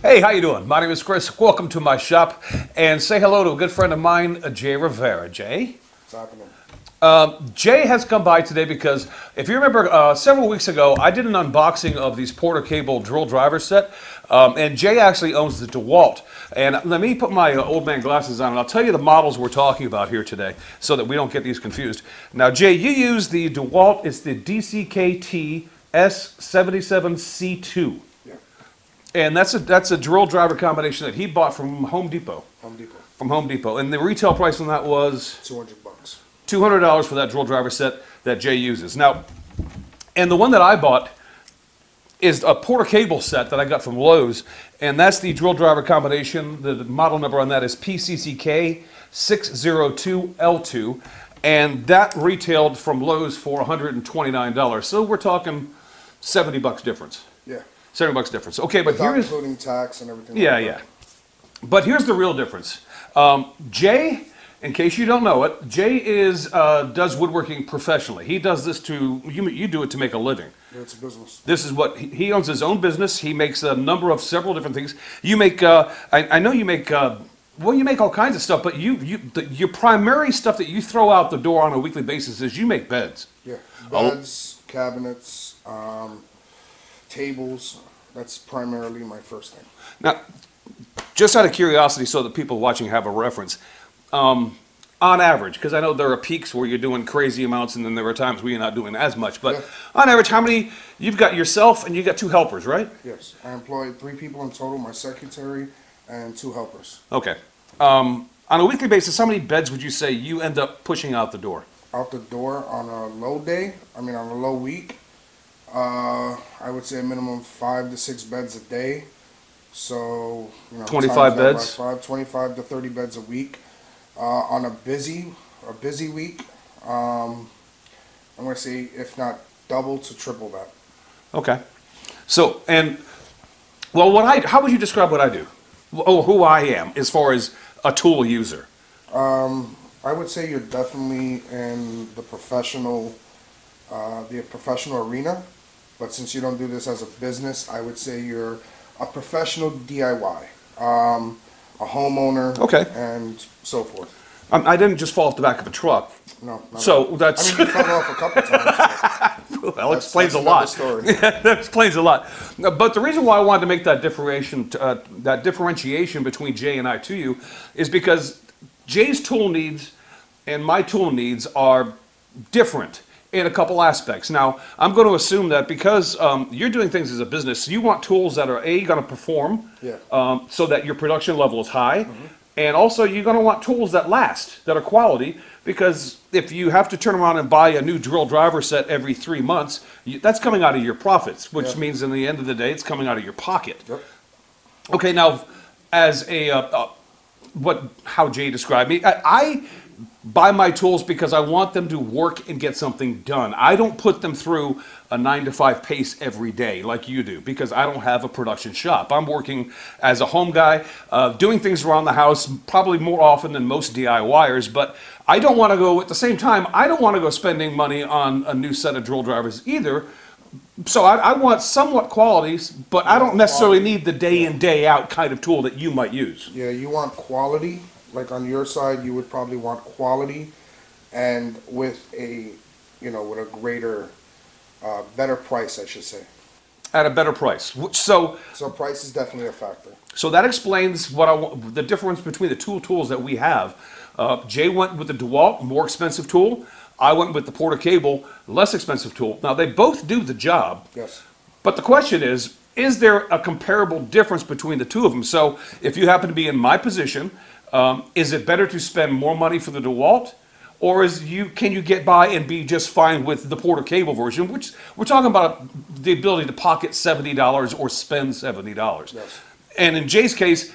Hey, how you doing? My name is Chris. Welcome to my shop, and say hello to a good friend of mine, Jae Rivera. Jae? What's happening? Jay has come by today because, if you remember, several weeks ago, I did an unboxing of these Porter Cable drill driver set, and Jay actually owns the DeWalt. And let me put my old man glasses on, and I'll tell you the models we're talking about here today, so that we don't get these confused. Now, Jay, you use the DeWalt. It's the DCKTS77C2. Yeah. And that's a drill driver combination that he bought from Home Depot. From Home Depot. And the retail price on that was $200. $200 for that drill driver set that Jay uses. Now, and the one that I bought is a Porter Cable set that I got from Lowe's, and that's the drill driver combination. The model number on that is PCCK602L2, and that retailed from Lowe's for $129. So we're talking $70 difference. Yeah. $70 difference. Okay, but here's including tax and everything. Yeah, like yeah. But here's the real difference. Jay, in case you don't know it, Jay does woodworking professionally. He does this you do it to make a living. Yeah, it's a business. This is what he owns, his own business. He makes a number of several different things. You make I know you make well, you make all kinds of stuff, but your primary stuff that you throw out the door on a weekly basis is you make beds. Yeah, beds, cabinets, tables. That's primarily my first thing. Now, just out of curiosity, so that people watching have a reference, on average, because I know there are peaks where you're doing crazy amounts, and then there are times where you're not doing as much. But yeah, on average, how many? You've got yourself, and you got 2 helpers, right? Yes, I employ 3 people in total: my secretary and 2 helpers. Okay. On a weekly basis, how many beds would you say you end up pushing out the door? Out the door on a low day, on a low week, I would say a minimum 5 to 6 beds a day. So, 25 beds? 25 to 30 beds a week. On a busy week, I'm going to say if not double to triple that. Okay. So, well, how would you describe what I do? Oh, who I am as far as a tool user? I would say you're definitely in the professional arena, but since you don't do this as a business, I would say you're a professional DIY, a homeowner, okay, and so forth. I didn't just fall off the back of a truck. No. So that's. You fell off a couple times. Well, that explains a lot. Yeah, that explains a lot. But the reason why I wanted to make that differentiation between Jay and I to you is because Jay's tool needs and my tool needs are different in a couple aspects. Now, I'm going to assume that because you're doing things as a business, you want tools that are going to perform, yeah, so that your production level is high, and also you're going to want tools that last, that are quality, because if you have to turn around and buy a new drill driver set every 3 months, that's coming out of your profits, which means in the end of the day, it's coming out of your pocket. Yep. Okay, now, as how Jay described me, I buy my tools because I want them to work and get something done. I don't put them through a 9-to-5 pace every day like you do, because I don't have a production shop. I'm working as a home guy, doing things around the house probably more often than most DIYers, but I don't want to go, at the same time, I don't want to go spending money on a new set of drill drivers either. So I want somewhat qualities, but I don't necessarily need the day in, day out kind of tool that you might use. Yeah, you want quality. Like on your side, you would probably want quality, and with a, with a greater, better price, I should say. At a better price. So price is definitely a factor. So that explains the difference between the tools that we have. Jay went with the DeWalt, more expensive tool. I went with the Porter Cable, less expensive tool. Now, they both do the job. Yes. But the question is there a comparable difference between the two of them? So if you happen to be in my position, is it better to spend more money for the DeWalt, or can you get by and be just fine with the Porter Cable version, which we're talking about the ability to pocket $70 or spend $70? Yes. And in Jay's case,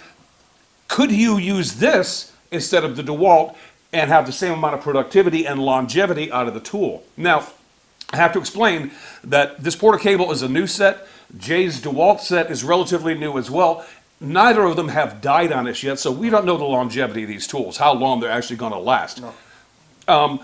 could you use this instead of the DeWalt and have the same amount of productivity and longevity out of the tool? Now, I have to explain that this Porter Cable is a new set. Jay's DeWalt set is relatively new as well. Neither of them have died on us yet, so we don't know the longevity of these tools, how long they're actually going to last. No.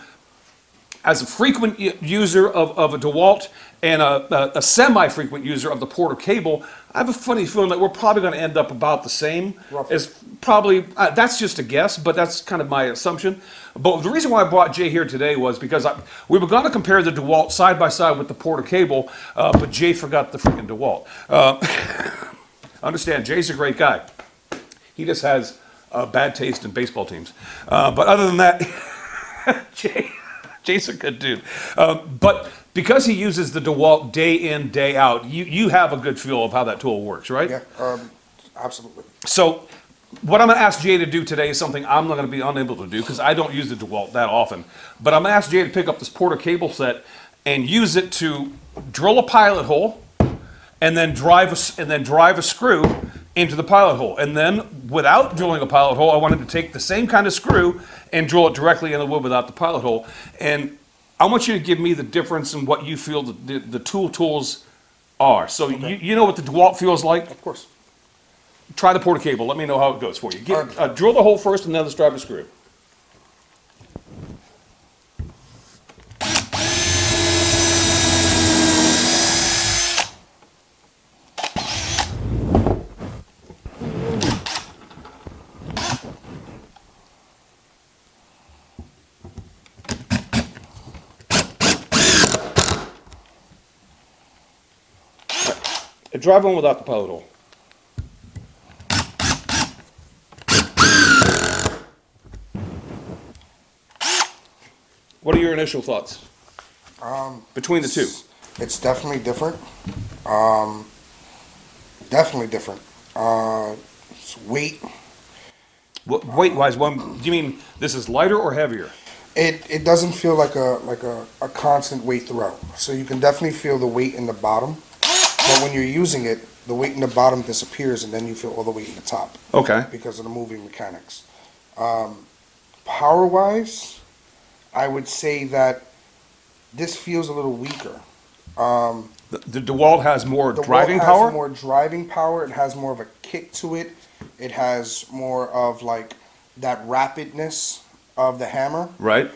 As a frequent user of a DeWalt and a semi-frequent user of the Porter Cable, I have a funny feeling that we're probably going to end up about the same. Roughly. As probably, that's just a guess, but that's kind of my assumption. But the reason why I brought Jay here today was because we were going to compare the DeWalt side by side with the Porter Cable, but Jay forgot the freaking DeWalt. Understand, Jay's a great guy. He just has bad taste in baseball teams. But other than that, Jay's a good dude. But because he uses the DeWalt day in, day out, you have a good feel of how that tool works, right? Yeah, absolutely. So what I'm going to ask Jay to do today is something I'm not going to be unable to do because I don't use the DeWalt that often. But I'm going to ask Jay to pick up this Porter cable set and use it to drill a pilot hole and then drive a screw into the pilot hole. And then without drilling a pilot hole, I want him to take the same kind of screw and drill it directly in the wood without the pilot hole. And I want you to give me the difference in what you feel the tools are. So okay. you know what the DeWalt feels like? Of course. Try the Porter cable. Let me know how it goes for you. Drill the hole first and then let's drive a screw. Drive on without the pilot hole. What are your initial thoughts between the two? It's definitely different. Definitely different. It's weight. Weight-wise, do you mean this is lighter or heavier? It doesn't feel like a constant weight throughout. So you can definitely feel the weight in the bottom. But when you're using it, the weight in the bottom disappears, and then you feel all the weight in the top. Okay. Because of the moving mechanics. Power-wise, I would say that this feels a little weaker. The DeWalt has more driving It power? has more driving power. It has more of a kick to it. It has more of like that rapidness of the hammer. Right.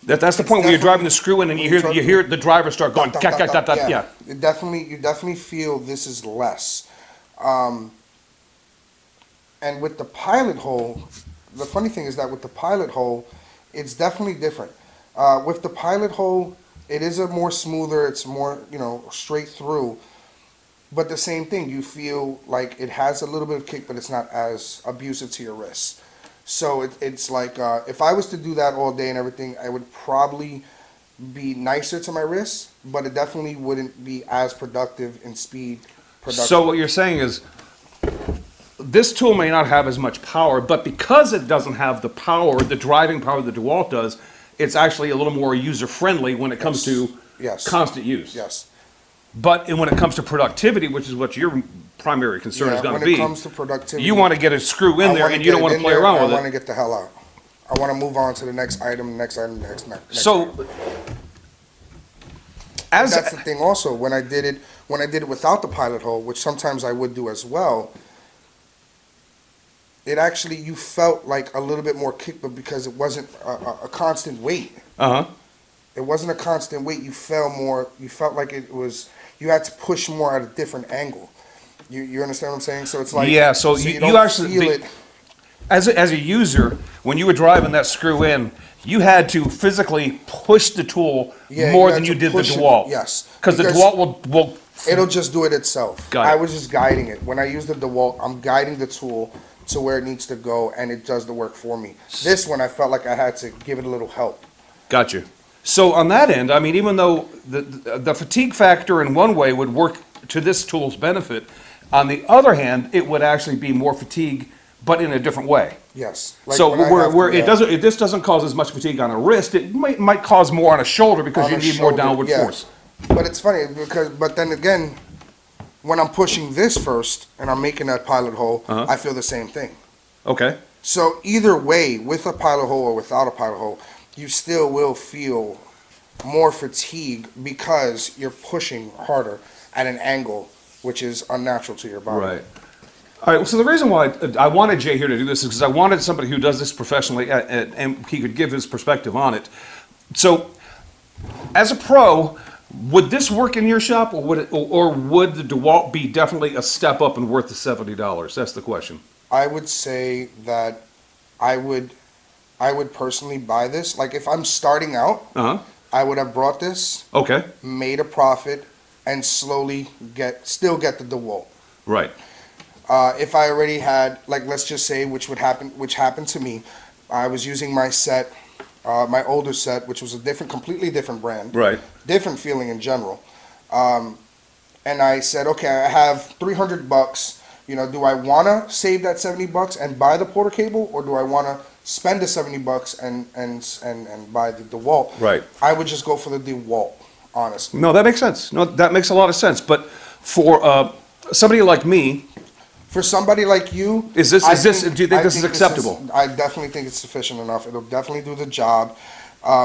That's the point where you're driving the screw in and you hear the driver start going. Yeah. You definitely feel this is less. And with the pilot hole, the funny thing is that with the pilot hole, it's definitely different. With the pilot hole, it is a more smoother. It's more straight through. But the same thing, you feel like it has a little bit of kick, but it's not as abusive to your wrists. So it's like if I was to do that all day and everything, I would probably be nicer to my wrists, but it definitely wouldn't be as productive in speed. So what you're saying is this tool may not have as much power, but because it doesn't have the power, the driving power that DeWalt does, it's actually a little more user-friendly when it comes to constant use. Yes. But when it comes to productivity, which is what your primary concern is going to be, when it comes to productivity, you want to get a screw in there and you don't want to play around with it. I want to get the hell out. I want to move on to the next item, next item. So, that's the thing also, when I did it without the pilot hole, which sometimes I would do as well, it actually, you felt like a little bit more kick, but because it wasn't a constant weight. It wasn't a constant weight. You felt like it was, you had to push more at a different angle. You understand what I'm saying? So it's like, yeah, so you actually feel it. As a user, when you were driving that screw in, you had to physically push the tool more than you did the DeWalt. Yes. Because the DeWalt will... It'll just do it itself. I was just guiding it. When I use the DeWalt, I'm guiding the tool to where it needs to go, and it does the work for me. This one, I felt like I had to give it a little help. Got you. So on that end, I mean, even though the fatigue factor in one way would work to this tool's benefit, on the other hand, it would actually be more fatigue, but in a different way. Yes. Like so this doesn't cause as much fatigue on a wrist, it might cause more on a shoulder because you need more downward force. But it's funny but then again, when I'm pushing this first and I'm making that pilot hole, I feel the same thing. Okay. So either way, with a pilot hole or without a pilot hole, you still will feel more fatigue because you're pushing harder at an angle which is unnatural to your body. Right. All right, so the reason why I wanted Jay here to do this is because I wanted somebody who does this professionally and he could give his perspective on it. So, as a pro, Would this work in your shop, or would the DeWalt be definitely a step up and worth the $70? That's the question. I would say that I would personally buy this. Like if I'm starting out, I would have brought this, Okay. made a profit, and slowly still get the DeWalt. Right. If I already had, like, let's just say, which happened to me, I was using my set, my older set, which was a completely different brand, Right. different feeling in general, and I said, okay, I have $300. You know, do I want to save that $70 and buy the Porter cable, or do I want to spend the $70 and buy the DeWalt? Right. I would just go for the DeWalt, honestly. No, that makes sense. No, that makes a lot of sense. But for somebody like me, For somebody like you, do you think this is acceptable? I definitely think it's sufficient enough. It'll definitely do the job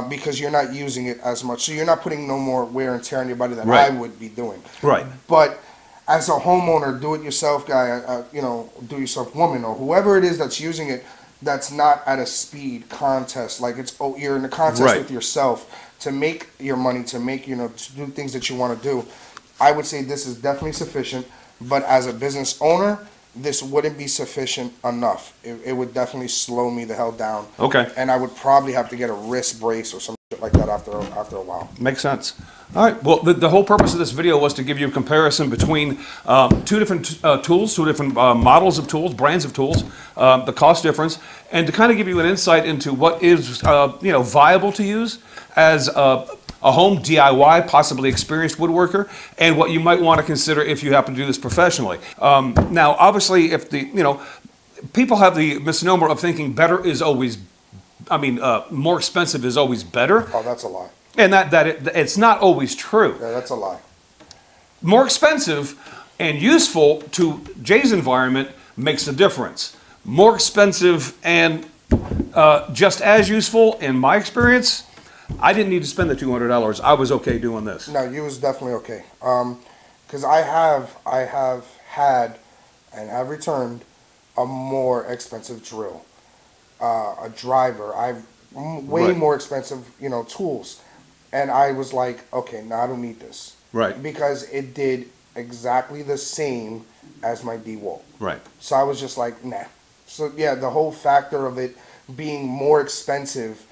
because you're not using it as much. So you're not putting no more wear and tear on your body than Right. I would be doing. Right. But as a homeowner, do-it-yourself guy, do-it-yourself woman, or whoever it is that's using it, that's not at a speed contest. Like you're in a contest Right. with yourself to make your money, to do things that you want to do. I would say this is definitely sufficient. But as a business owner, this wouldn't be sufficient enough. It would definitely slow me the hell down. Okay. And I would probably have to get a wrist brace or some shit like that after a while. Makes sense. All right. Well, the whole purpose of this video was to give you a comparison between two different tools, two different models of tools, brands of tools, the cost difference, and to kind of give you an insight into what is viable to use as a home DIY, possibly experienced woodworker, and what you might want to consider if you happen to do this professionally. Now, obviously, if people have the misnomer of thinking better is always, more expensive is always better. Oh, that's a lie. And it's not always true. Yeah, that's a lie. More expensive and useful to Jay's environment makes a difference. More expensive and just as useful, in my experience, I didn't need to spend the $200. I was okay doing this. No, you was definitely okay. Because I have had and I've returned a more expensive drill, a driver. Way Right. more expensive, tools. And I was like, okay, no, I don't need this. Right. Because it did exactly the same as my DeWalt. Right. So I was just like, nah. So yeah, the whole factor of it being more expensive,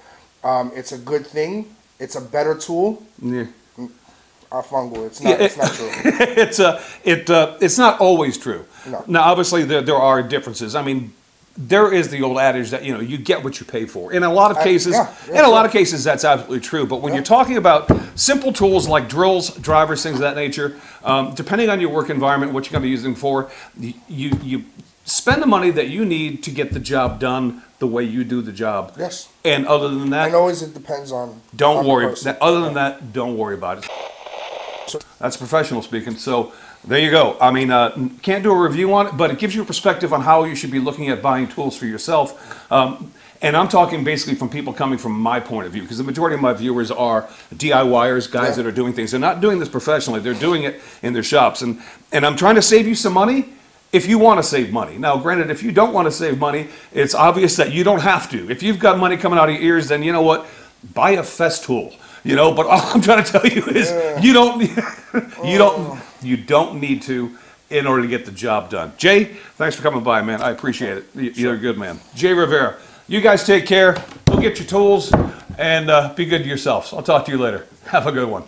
it's a good thing. It's a better tool. Yeah. Fungal. It's not. It's not true. It's not always true. No. Now, obviously, there are differences. I mean, there is the old adage that you get what you pay for. In a lot of cases, that's absolutely true. But when you're talking about simple tools like drills, drivers, things of that nature, depending on your work environment, what you're going to be using for, you spend the money that you need to get the job done the way you do the job. Yes. And other than that, and always it depends on. don't on worry. the person. Other than that, don't worry about it. That's professional speaking. So there you go. I mean, can't do a review on it, but it gives you a perspective on how you should be looking at buying tools for yourself. And I'm talking basically from people coming from my point of view, because the majority of my viewers are DIYers, guys that are doing things. They're not doing this professionally. They're doing it in their shops. And I'm trying to save you some money if you want to save money. Now, granted, if you don't want to save money, it's obvious that you don't have to. If you've got money coming out of your ears, then you know what? Buy a Festool. But all I'm trying to tell you is you don't need to in order to get the job done. Jay, thanks for coming by, man. I appreciate it. You're a good man. Jae Rivera, you guys take care. Go get your tools and be good to yourselves. I'll talk to you later. Have a good one.